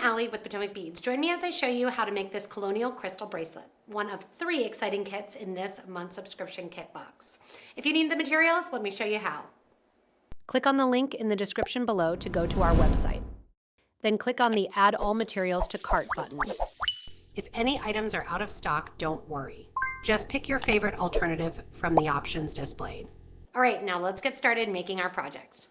Allie with Potomac Beads. Join me as I show you how to make this Colonial Crystal Bracelet, one of 3 exciting kits in this month's subscription kit box. If you need the materials, let me show you how. Click on the link in the description below to go to our website. Then click on the Add All Materials to Cart button. If any items are out of stock, don't worry. Just pick your favorite alternative from the options displayed. All right, now let's get started making our project.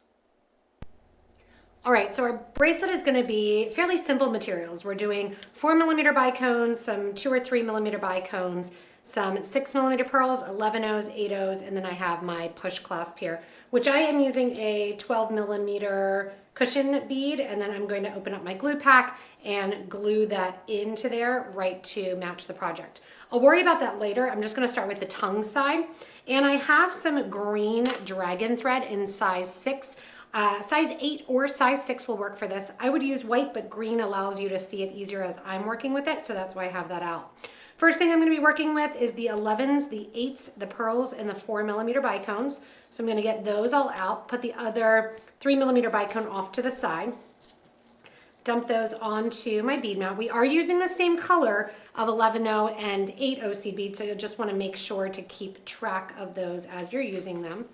All right, so our bracelet is going to be fairly simple materials. We're doing 4mm bicones, some 2 or 3mm bicones, some 6mm pearls, 11/0s, 8/0s, and then I have my push clasp here, which I am using a 12mm cushion bead, and then I'm going to open up my glue pack and glue that into there right to match the project. I'll worry about that later. I'm just going to start with the tongue side, and I have some green dragon thread in size 6. Size 8 or size 6 will work for this. I would use white, but green allows you to see it easier as I'm working with it, so that's why I have that out. First thing I'm going to be working with is the 11s, the 8s, the pearls, and the 4mm bicones. So I'm going to get those all out, put the other 3mm bicone off to the side, dump those onto my bead mount. We are using the same color of 11/0 and 8/0 seed beads, so you'll just want to make sure to keep track of those as you're using them.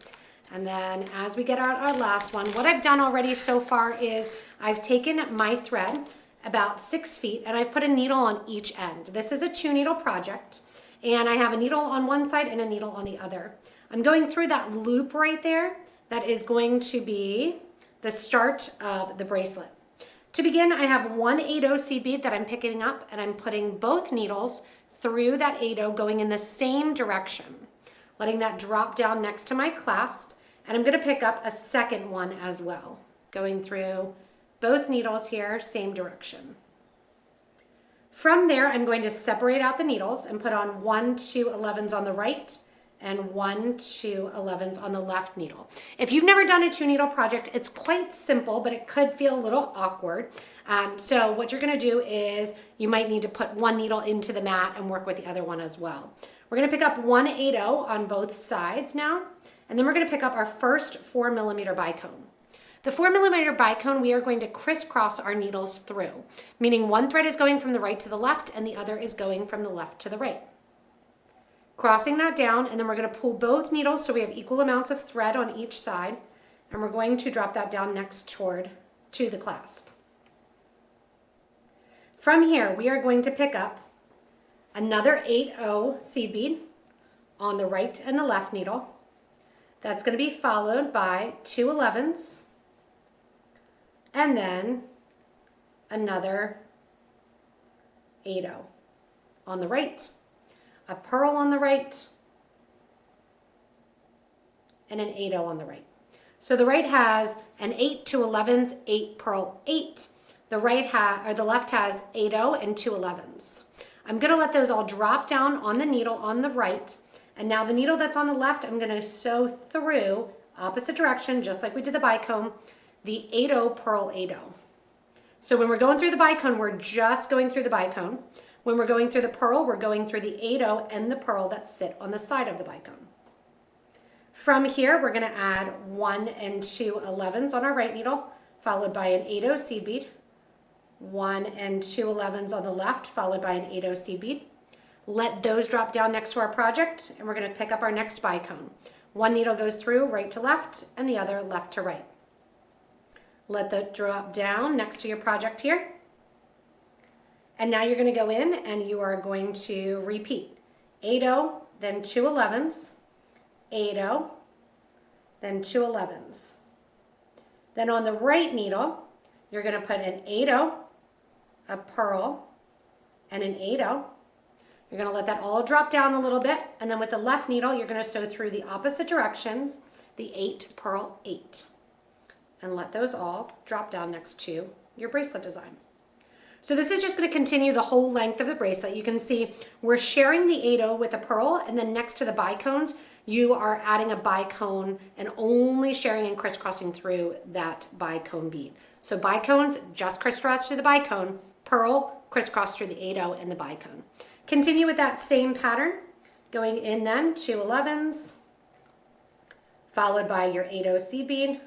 And then as we get out our last one, what I've done already so far is I've taken my thread about 6 feet and I've put a needle on each end. This is a 2-needle project, and I have a needle on one side and a needle on the other. I'm going through that loop right there. That is going to be the start of the bracelet. To begin, I have one 8/0 seed bead that I'm picking up, and I'm putting both needles through that 8/0 going in the same direction, letting that drop down next to my clasp. And I'm going to pick up a second one as well, going through both needles here, same direction. From there, I'm going to separate out the needles and put on 1 2 11s on the right and 1 2 11s on the left needle. If you've never done a 2-needle project, it's quite simple, but it could feel a little awkward. So what you're going to do is you might need to put one needle into the mat and work with the other one as well. We're going to pick up one 8/0 on both sides now. And then we're going to pick up our first 4mm bicone. The 4mm bicone, we are going to crisscross our needles through, meaning one thread is going from the right to the left and the other is going from the left to the right. Crossing that down, and then we're going to pull both needles so we have equal amounts of thread on each side, and we're going to drop that down next to the clasp. From here, we are going to pick up another 8/0 seed bead on the right and the left needle. That's going to be followed by 2 11s and then another 8/0 on the right, a pearl on the right, and an 8/0 on the right. So the right has an 8 2 11s, 8 pearl 8. The left has 8/0 and 2 11s. I'm going to let those all drop down on the needle on the right. And now the needle that's on the left, I'm going to sew through opposite direction, just like we did the bicone, the 8/0 pearl 8/0. So when we're going through the bicone, we're just going through the bicone. When we're going through the pearl, we're going through the 8/0 and the pearl that sit on the side of the bicone. From here, we're going to add 1 and 2 11s on our right needle, followed by an 8/0 seed bead, 1 and 2 11s on the left, followed by an 8/0 seed bead. Let those drop down next to our project, and we're going to pick up our next bicone. One needle goes through right to left and the other left to right. Let that drop down next to your project here. And now you're going to go in and you are going to repeat 8/0, then 2 11s, 8/0, then 2 11s. Then on the right needle, you're going to put an 8/0, a pearl, and an 8/0. You're going to let that all drop down a little bit, and then with the left needle, you're going to sew through the opposite directions, the 8 pearl 8, and let those all drop down next to your bracelet design. So this is just going to continue the whole length of the bracelet. You can see we're sharing the 8/0 with a pearl, and then next to the bicones, you are adding a bicone and only sharing and crisscrossing through that bicone bead. So bicones, just crisscross through the bicone, pearl, crisscross through the 8/0 and the bicone. Continue with that same pattern, going in then 2 11s, followed by your 8/0 seed bead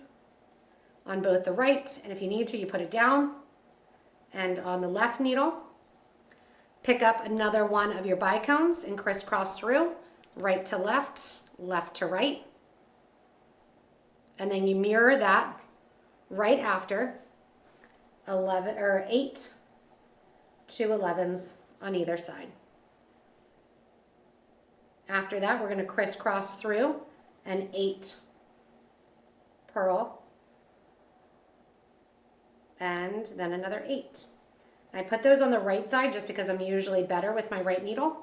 on both the right, and if you need to, you put it down, And on the left needle, pick up another one of your bicones and crisscross through, right to left, left to right. And then you mirror that right after 8 2 11s on either side. After that, we're going to crisscross through an 8 pearl and then another 8. I put those on the right side just because I'm usually better with my right needle.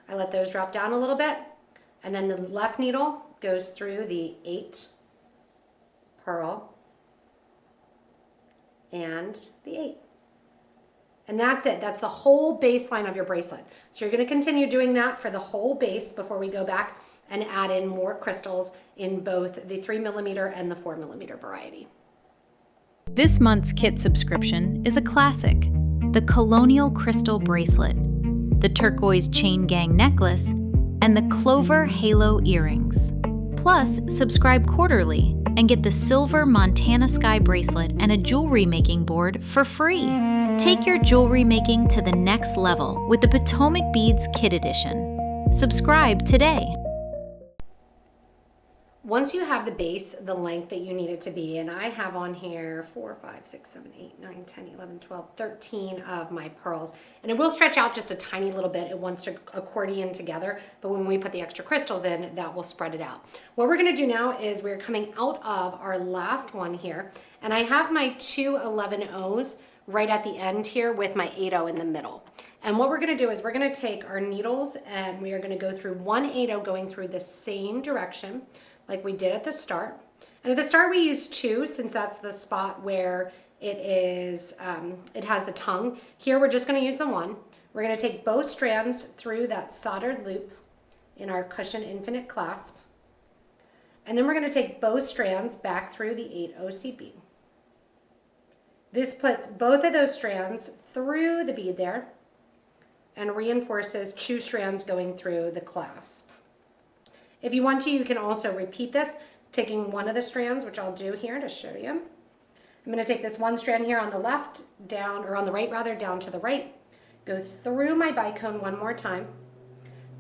I let those drop down a little bit, and then the left needle goes through the 8 pearl and the 8. And that's it. That's the whole baseline of your bracelet. So you're going to continue doing that for the whole base before we go back and add in more crystals in both the 3mm and the 4mm variety. This month's kit subscription is a classic: the Colonial Crystal Bracelet, the turquoise chain gang necklace, and the clover halo earrings. Plus, subscribe quarterly and get the silver Montana Sky bracelet and a jewelry making board for free. Take your jewelry making to the next level with the PotomacBeads Kit Edition. Subscribe today. Once you have the base, the length that you need it to be, and I have on here 4, 5, 6, 7, 8, 9, 10, 11, 12, 13 of my pearls. And it will stretch out just a tiny little bit. It wants to accordion together, but when we put the extra crystals in, that will spread it out. What we're gonna do now is we're coming out of our last one here, and I have my 2 11-0s right at the end here with my 8-0 in the middle. And what we're gonna do is we're gonna take our needles and we are gonna go through 1 8-0 going through the same direction like we did at the start. And at the start we use 2 since that's the spot where it is, it has the tongue. Here we're just gonna use the 1. We're gonna take both strands through that soldered loop in our cushion infinite clasp. And then we're gonna take both strands back through the 8-0 seed bead. This puts both of those strands through the bead there and reinforces 2 strands going through the clasp. If you want to, you can also repeat this, taking one of the strands, which I'll do here to show you. I'm going to take this one strand here on the left, down, or on the right rather, down to the right, go through my bicone one more time,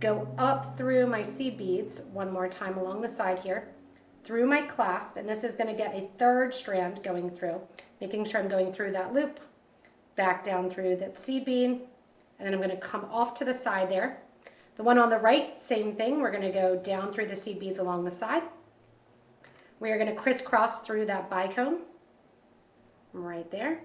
go up through my seed beads one more time along the side here, through my clasp, and this is going to get a 3rd strand going through, making sure I'm going through that loop, back down through that seed bead, and then I'm going to come off to the side there. The one on the right, same thing. We're going to go down through the seed beads along the side. We are going to crisscross through that bicone right there.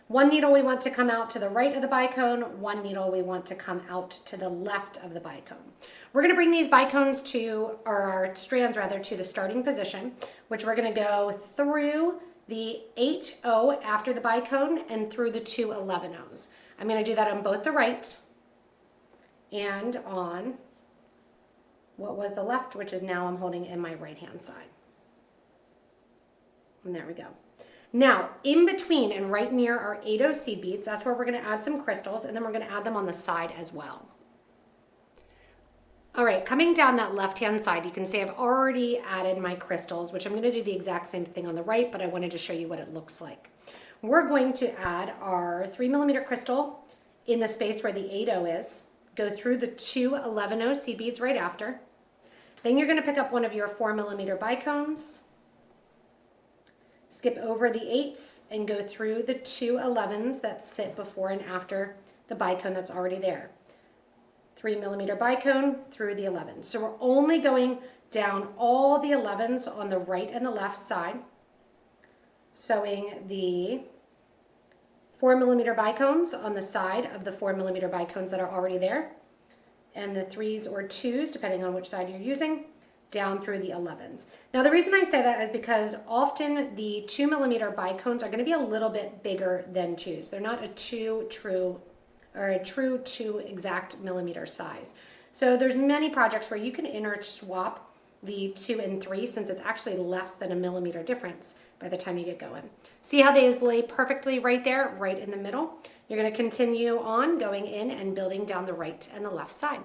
One needle we want to come out to the right of the bicone, one needle we want to come out to the left of the bicone. We're going to bring these bicones to, or our strands rather, to the starting position, which we're going to go through the 8-0 after the bicone and through the 2 11-0s. I'm going to do that on both the right and on what was the left, which is now I'm holding in my right hand side. And there we go. Now, in between and right near our 8-0 seed beads, that's where we're going to add some crystals, and then we're going to add them on the side as well. All right, coming down that left-hand side, you can see I've already added my crystals, which I'm going to do the exact same thing on the right, but I wanted to show you what it looks like. We're going to add our 3mm crystal in the space where the 8-0 is, go through the 2 11-0 seed beads right after. Then you're going to pick up one of your 4mm bicones, skip over the 8s, and go through the 2 11s that sit before and after the bicone that's already there. 3mm bicone through the 11s. So we're only going down all the 11s on the right and the left side, sewing the 4mm bicones on the side of the 4mm bicones that are already there, and the 3s or 2s, depending on which side you're using, down through the 11s. Now the reason I say that is because often the 2mm bicones are going to be a little bit bigger than 2s. They're not a true 2 exact millimeter size. So there's many projects where you can interswap the 2 and 3 since it's actually less than a millimeter difference by the time you get going. See how they lay perfectly right there, right in the middle? You're going to continue on going in and building down the right and the left side.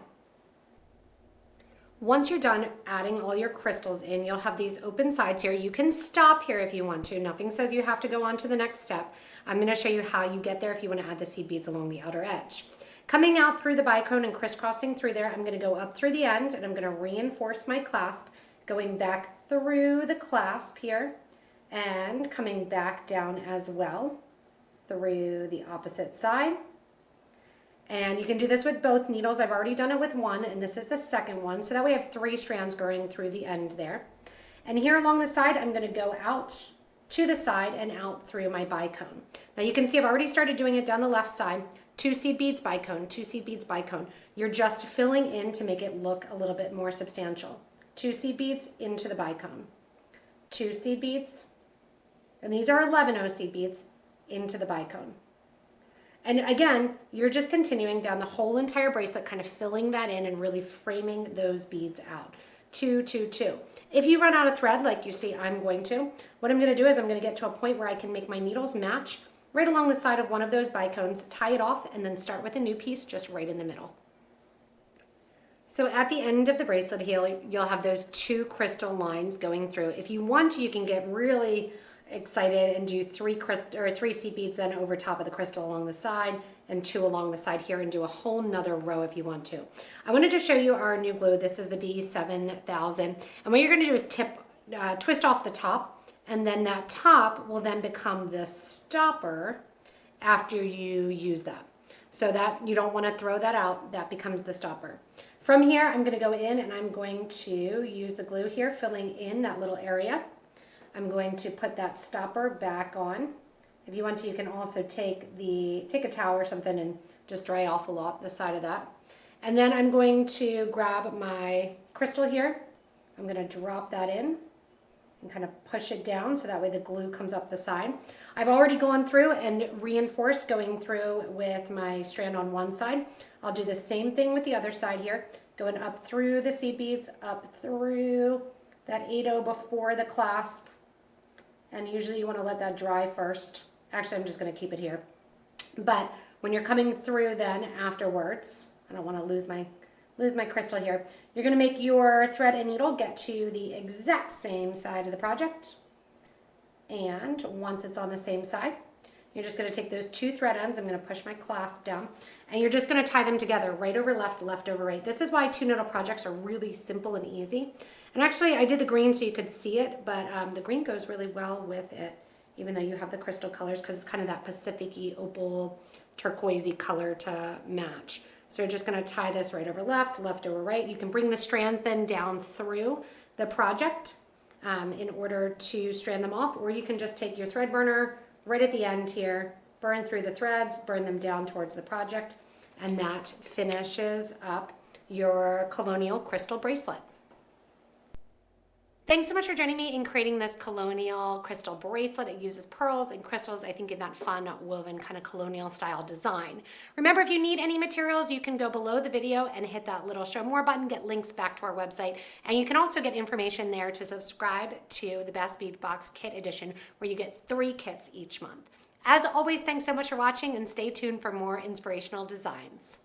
Once you're done adding all your crystals in, you'll have these open sides here. You can stop here if you want to. Nothing says you have to go on to the next step. I'm going to show you how you get there if you want to add the seed beads along the outer edge. Coming out through the bicone and crisscrossing through there, I'm going to go up through the end and I'm going to reinforce my clasp, going back through the clasp here and coming back down as well through the opposite side. And you can do this with both needles. I've already done it with one, and this is the second one. So that way I have 3 strands going through the end there. And here along the side, I'm going to go out to the side and out through my bicone. Now you can see I've already started doing it down the left side. 2 seed beads, bicone, 2 seed beads, bicone. You're just filling in to make it look a little bit more substantial. 2 seed beads into the bicone. 2 seed beads, and these are 11 seed beads, into the bicone. And again, you're just continuing down the whole entire bracelet, kind of filling that in and really framing those beads out. 2, 2, 2. If you run out of thread, like you see I'm going to, what I'm going to do is I'm going to get to a point where I can make my needles match right along the side of one of those bicones, tie it off, and then start with a new piece just right in the middle. So at the end of the bracelet here, you'll have those 2 crystal lines going through. If you want to, you can get really excited and do 3 seed beads then over top of the crystal along the side and 2 along the side here and do a whole nother row if you want to. I wanted to show you our new glue. This is the B7000, and what you're going to do is twist off the top, and then that top will then become the stopper after you use that. So that you don't want to throw that out, that becomes the stopper. From here, I'm going to go in and I'm going to use the glue here, filling in that little area. I'm going to put that stopper back on. If you want to, you can also take a towel or something and just dry off a lot the side of that. And then I'm going to grab my crystal here. I'm going to drop that in and kind of push it down so that way the glue comes up the side. I've already gone through and reinforced going through with my strand on one side. I'll do the same thing with the other side here, going up through the seed beads, up through that 8/0 before the clasp. And usually you want to let that dry first. Actually, I'm just going to keep it here. But when you're coming through then afterwards, I don't want to lose my crystal here. You're going to make your thread and needle get to the exact same side of the project. And once it's on the same side, you're just going to take those 2 thread ends. I'm going to push my clasp down, and you're just going to tie them together, right over left, left over right. This is why 2-needle projects are really simple and easy. And actually, I did the green so you could see it, but the green goes really well with it, even though you have the crystal colors, because it's kind of that Pacific-y, opal, turquoisey color to match. So you're just going to tie this right over left, left over right. You can bring the strands then down through the project in order to strand them off, or you can just take your thread burner right at the end here, burn through the threads, burn them down towards the project, and that finishes up your Colonial Crystal Bracelet. Thanks so much for joining me in creating this Colonial Crystal Bracelet. It uses pearls and crystals, I think, in that fun woven kind of colonial style design. Remember, if you need any materials, you can go below the video and hit that little show more button, get links back to our website, and you can also get information there to subscribe to the Best Bead Box Kit Edition, where you get 3 kits each month. As always, thanks so much for watching, and stay tuned for more inspirational designs.